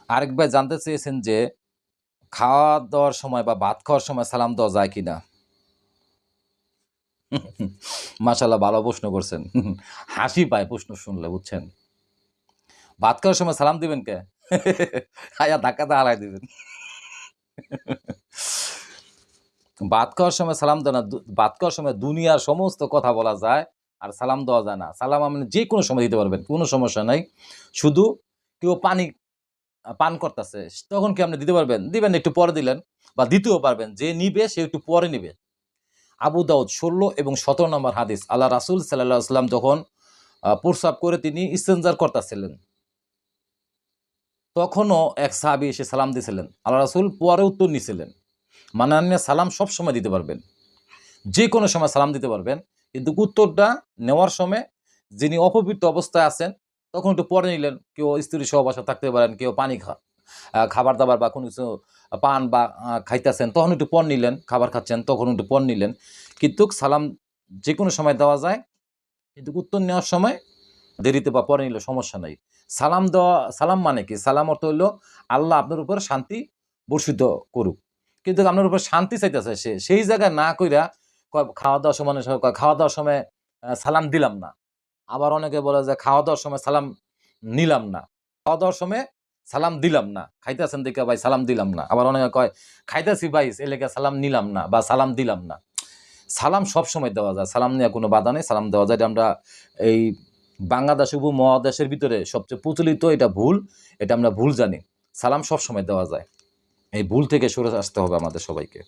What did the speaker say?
আরেক ভাই জানতে চেয়েছেন যে খাওয়া দাওয়ার সময় বা ভাত খাওয়ার সময় সালাম দেওয়া যায় কিনা। মাশাল্লাহ, ভালো প্রশ্ন করছেন। হাসি পায় প্রশ্ন শুনলে, বুঝছেন। ভাত খাওয়ার সময় সালাম দিবেন কে? আয়া ধাক্কাতে হারাই দিবেন। ভাত খাওয়ার সময় সালাম দেওয়া না, ভাত খাওয়ার সময় দুনিয়ার সমস্ত কথা বলা যায়, আর সালাম দেওয়া যায় না। সালাম আপনি যে কোনো সময় দিতে পারবেন, কোনো সমস্যা নাই। শুধু কেউ পানি পান করতেছে, তখন কি আপনি দিতে পারবেন? দিবেন, একটু পরে দিলেন, বা দিতেও পারবেন। যে নিবে সে একটু পরে নিবে। আবু দাউদ ১৬ এবং ১৭ নম্বর হাদিস। আল্লাহ রাসূল সাল্লাল্লাহু আলাইহি ওয়াসাল্লাম যখন প্রস্রাব করে তিনি ইস্তেনজার করতেছিলেন, তখনও এক সাহাবী এসে সালাম দিছিলেন। আল্লাহ রাসূল পরে উত্তর নিছিলেন। মানে আপনি সালাম সবসময় দিতে পারবেন, যে কোনো সময় সালাম দিতে পারবেন, কিন্তু উত্তরটা নেওয়ার সময় যিনি অপবিত্র অবস্থায় আছেন তখন একটু পরে নিলেন। কেউ স্ত্রী সহ বাসায় থাকতে পারেন, কেউ পানি খাবার দাবার বা কোনো কিছু পান বা খাইতেছেন, তখন একটু পর নিলেন। খাবার খাচ্ছেন, তখন একটু পর নিলেন। কিন্তু সালাম যে কোনো সময় দেওয়া যায়, কিন্তু উত্তর নেওয়ার সময় দেরিতে বা পরে নিলে সমস্যা নাই। সালাম দেওয়া, সালাম মানে কি? সালাম অর্থ হইল আল্লাহ আপনার উপর শান্তি বর্ষিত করুক। কিন্তু আপনার উপর শান্তি চাইতেছে সে, সেই জায়গায় না কইরা খাওয়া দাওয়ার সময় খাওয়া দাওয়ার সময় সালাম দিলাম না। আবার অনেকে বলে যে খাওয়া দাওয়ার সময় সালাম নিলাম না। খাওয়া দাওয়ার সময় সালাম দিলাম না। খাইতেছেন দেখে ভাই সালাম দিলাম না। আবার অনেকে কয় খাইতেছি ভাই এই লেগে সালাম নিলাম না বা সালাম দিলাম না। সালাম সবসময় দেওয়া যায়। সালাম নেওয়া কোনো বাধা নেই, সালাম দেওয়া যায়। এটা আমরা এই বাংলাদেশ উপমহাদেশের ভিতরে সবচেয়ে প্রচলিত এটা ভুল। এটা আমরা ভুল জানি। সালাম সবসময় দেওয়া যায়। এই ভুল থেকে সরে আসতে হবে আমাদের সবাইকে।